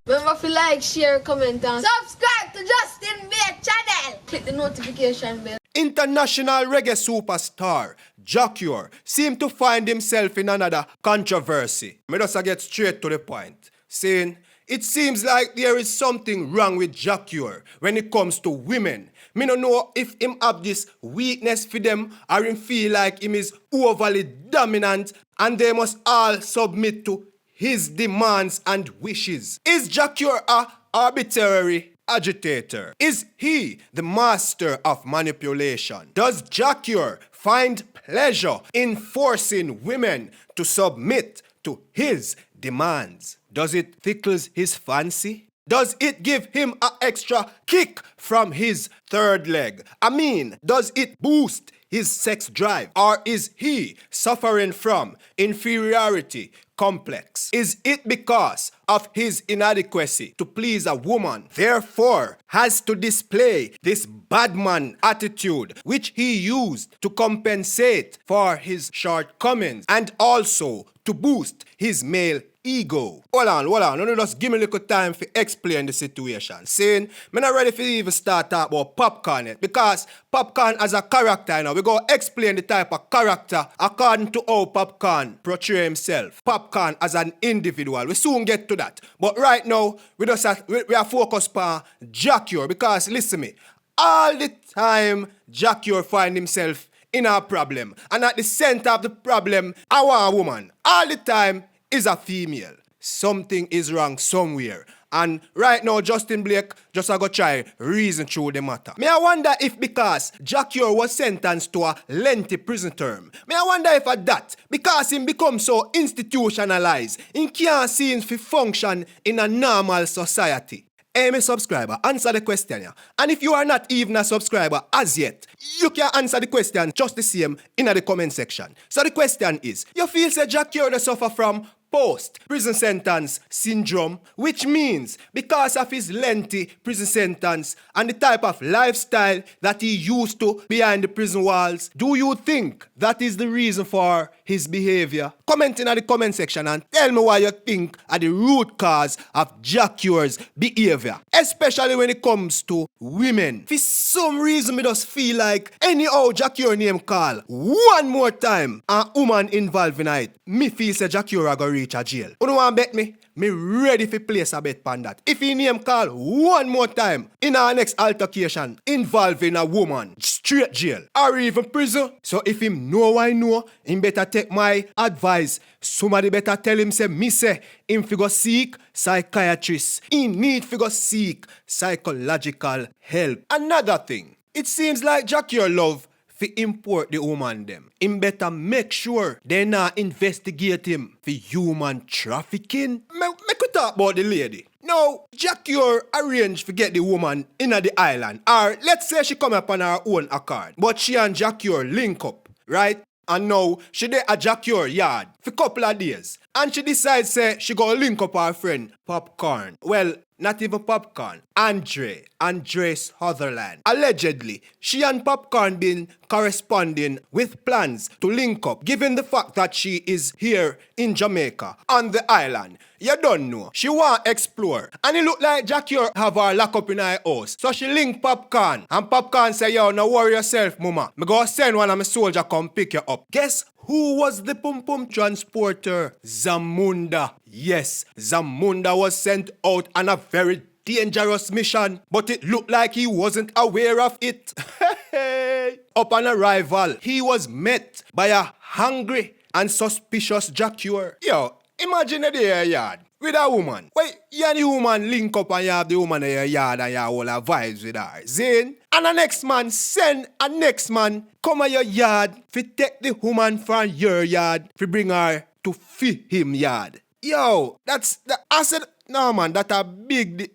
Remember to like, share, comment and subscribe to Justin Bear channel. Click the notification bell. International reggae superstar Jacure seemed to find himself in another controversy. Me just get straight to the point, saying it seems like there is something wrong with Jacure when it comes to women. Me no know if him have this weakness for them or him feel like him is overly dominant and they must all submit to his demands and wishes. Is Jacure a arbitrary agitator? Is he the master of manipulation? Does Jacure find pleasure in forcing women to submit to his demands? Does it tickles his fancy? Does it give him an extra kick from his third leg? I mean, does it boost his sex drive? Or is he suffering from inferiority complex? Is it because of his inadequacy to please a woman, therefore has to display this badman attitude which he used to compensate for his shortcomings and also to boost his male ego? Hold on. No, just give me a little time to explain the situation. Saying, I'm not ready for even start talk about Popcaan yet, because Popcaan as a character, we go explain the type of character according to how Popcaan portray himself. Popcaan as an individual. We soon get to that. But right now, we are focused on Jacure, because listen me, all the time Jacure find himself in a problem. And at the center of the problem, our woman, all the time, is a female. Something is wrong somewhere. And right now, Justin Blake just a go try reason through the matter. Me I wonder if because Jacure was sentenced to a lengthy prison term. Me I wonder if at that, because him become so institutionalized, he can't seem to function in a normal society. Hey, my subscriber, answer the question here. And if you are not even a subscriber as yet, you can answer the question just the same in the comment section. So the question is, you feel say Jacure suffer from post-prison sentence syndrome, which means because of his lengthy prison sentence and the type of lifestyle that he used to behind the prison walls, do you think that is the reason for his behavior? Comment in the comment section and tell me why you think are the root cause of Jacure's behavior, especially when it comes to women. For some reason, me just feel like anyhow Jacure name call one more time a woman involved in it, me feel say Jacure go reach a jail. You don't want to bet me? Me ready to place a bet on that. If he name call one more time in our next altercation involving a woman, straight jail or even prison. So if him know I know, him better take my advice. Somebody better tell him say, me say, him fi go seek psychiatrist. He need fi go seek psychological help. Another thing, it seems like Jacure love fi import the woman them. Him better make sure they not investigate him for human trafficking. Make we talk about the lady. Now, Jacure arranged to get the woman in the island. Or let's say she come up on her own accord. But she and Jacure link up, right? And now she dey at Jacure yard for couple of days. And she decides say she go link up her friend Popcaan. Well, not even Popcaan. Andre Sutherland. Allegedly, she and Popcaan been corresponding with plans to link up, given the fact that she is here in Jamaica, on the island. You don't know. She want explore. And it look like Jacure have her lock up in her house. So she link Popcaan. And Popcaan say, yo, no worry yourself, mama. Me go send one of my soldier come pick you up. Guess who was the pum pum transporter? Zamunda. Yes, Zamunda was sent out on a very dangerous mission, but it looked like he wasn't aware of it. Upon arrival, he was met by a hungry and suspicious Jacure. Yo, imagine a day yard with a woman. Wait, you and the woman link up and you have the woman in your yard and you have all her vibes with her. Zane? And the next man send a next man come at your yard to take the woman from your yard to bring her to feed him yard. Yo, I said, no man, that a big...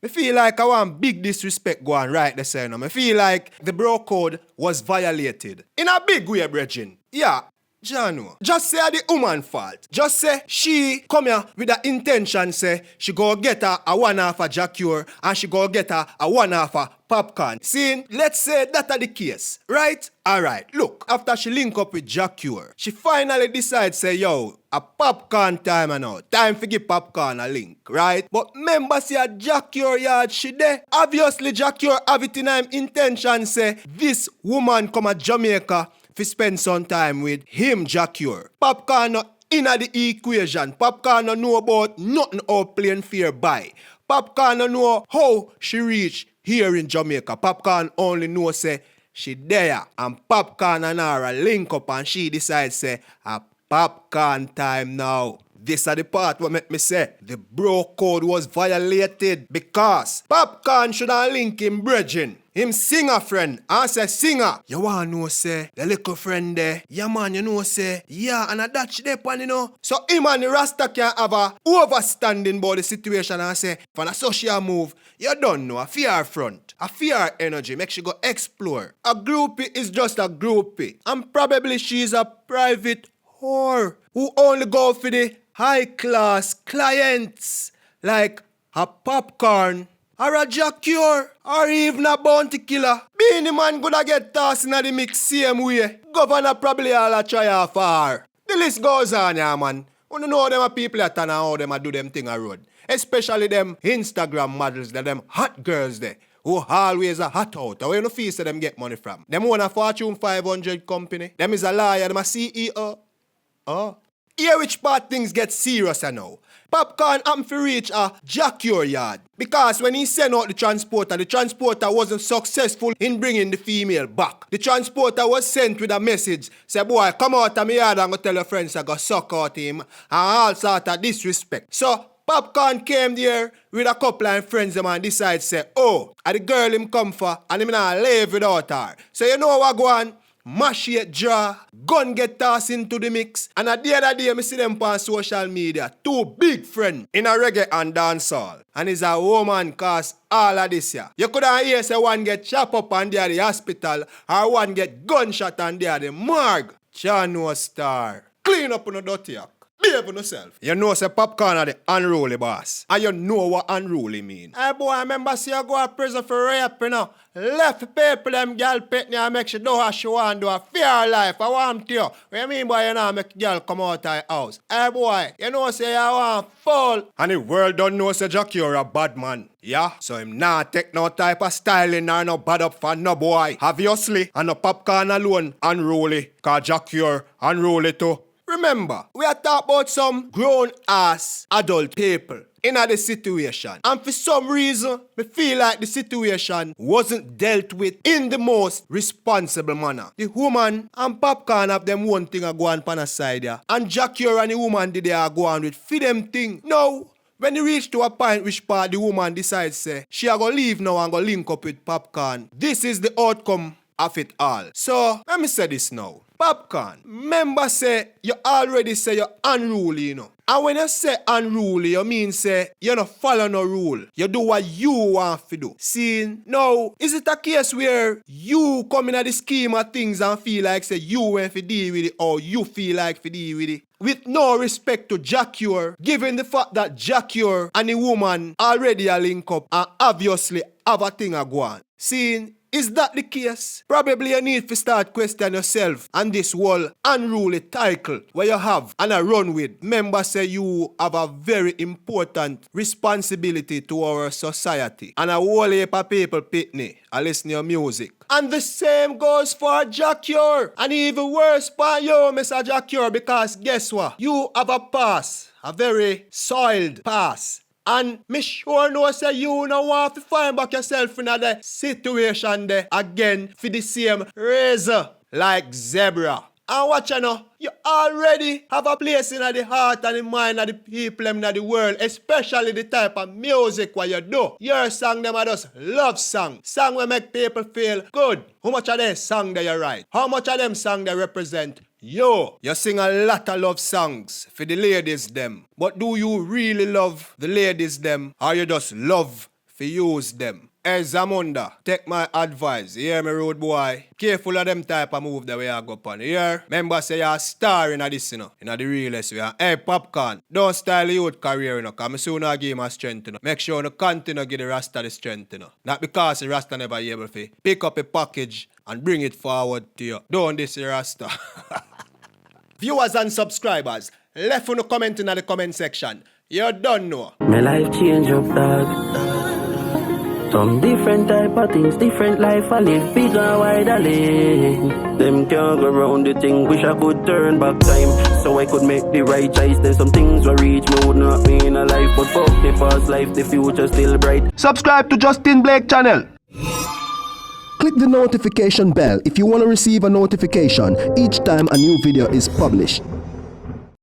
I feel like I want big disrespect going right there, sir. I feel like the bro code was violated. In a big way, brethren. Yeah, Jano. Just say the woman fault. Just say she come here with the intention say she go get her a one half a Jacure and she go get her a one half a Popcaan. See, let's say that are the case, right? Alright, look, after she link up with Jacure, she finally decides say, yo, a Popcaan time and now. Time for give Popcaan a link, right? But remember see a Jacure yard she there. Obviously Jacure have it in him intention say this woman come at Jamaica to spend some time with him, Jacure. Popcaan no inna the equation. Popcaan no know about nothing out playing fair by. Popcaan no know how she reach here in Jamaica. Popcaan only know say she there and Popcaan and her link up and she decides say a Popcaan time now. This are the part what make me say the bro code was violated because Popcaan should have link him brethren. Him singer friend, I say singer. You wanna know say, the little friend there, yeah man, you know say, yeah, and a Dutch there pan, you know. So him and the Rasta can have a overstanding about the situation and say, for a social move, you don't know, a fear front, a fear energy, make she go explore. A groupie is just a groupie, and probably she's a private whore who only go for the high class clients, like a Popcaan, or a Jacure, or even a bounty killer. Beanie Man gonna get tossed in the mix same way. Governor probably all a try off her. The list goes on, yeah, man. You know them a people that and how them a do them thing a road. Especially them Instagram models, them hot girls there, who always a hot out. Where you no feel say them get money from? Them own a Fortune 500 company. Them is a liar, them a CEO. Oh. Here which part things get serious now. Popcaan happened to reach a Jacure yard because when he sent out the transporter wasn't successful in bringing the female back. The transporter was sent with a message, say, boy, come out of my yard and go tell your friends I go suck out him and all sort of disrespect. So Popcaan came there with a couple of friends and decided say, oh, are the girl him come for and him not leave without her. So you know what go on? Mash it draw, gun get tossed into the mix. And at the other day, I see them on social media. Two big friends in a reggae and dancehall. And it's a woman cause all of this here. You couldn't hear say one get chopped up and they are the hospital or one get gunshot and they are the morgue. Chano Star. Clean up on the dirty yak. Behave on yourself. You know say Popcaan are the unruly boss. And you know what unruly mean. Hey boy, I remember see you go to prison for rape, you know. Left people them girl pet and make she do what she want do a fair life. I want to you. What you mean by you know make girl come out of the house? Hey boy, you know say you want fall. And the world don't know say Jacure a bad man. Yeah, so him not take no type of styling or no bad up for no boy. Obviously, and no Popcaan alone unruly. Cause Jacure unruly too. Remember, we are talking about some grown-ass adult people in the situation. And for some reason, we feel like the situation wasn't dealt with in the most responsible manner. The woman and Popcaan have them one thing a go on pan a side here. And Jacure and the woman did they a go on with for them thing. No. When they reach to a point which part the woman decides say, she a go leave now and go link up with Popcaan. This is the outcome of it all. So, let me say this now. Popcaan, remember say, you already say you're unruly, you know. And when you say unruly, you mean say, you don't follow no rule. You do what you want to do. See, now, is it a case where you come in at the scheme of things and feel like say you want to deal with it or you feel like to deal with it? With no respect to Jacure, given the fact that Jacure and the woman already a link up and obviously have a thing a go on. See, is that the case? Probably you need to start questioning yourself and this whole unruly title where you have and a run with. Remember say you have a very important responsibility to our society. And a whole heap of people pitney and listen to your music. And the same goes for Jacure. And even worse for you, Mr. Jacure, because guess what? You have a past, a very soiled past. And me sure know say you no want to find back yourself in the situation there again for the same razor like zebra. And watch you know, you already have a place in the heart and the mind of the people in the world, especially the type of music what you do. Your song them are just love song. Song will make people feel good. How much of them song that you write? How much of them song they represent? You sing a lot of love songs for the ladies them. But do you really love the ladies them or you just love to use them? Hey Zamunda, take my advice. You hear me, road boy? Careful of them type of move that we are go upon. You hear? Remember say you're a star in this, you know. In the realest way. Hey Popcorn, don't style your youth career, you know. Cause me soon I give him a strength, you know. Make sure you continue to give the Rasta the strength, you know. Not because the Rasta never able to pick up a package and bring it forward to you. Don't this the Rasta. Viewers and subscribers, left on the comment in the comment section. You don't know. My life change up, dog. Some different type of things, different life I live, bigger and wider live. Them can't go around the thing, wish I could turn back time, so I could make the right choice. There's some things will reach me would not be in a life, but fuck the past life, the future still bright. Subscribe to Justin Blake channel. Click the notification bell if you want to receive a notification each time a new video is published.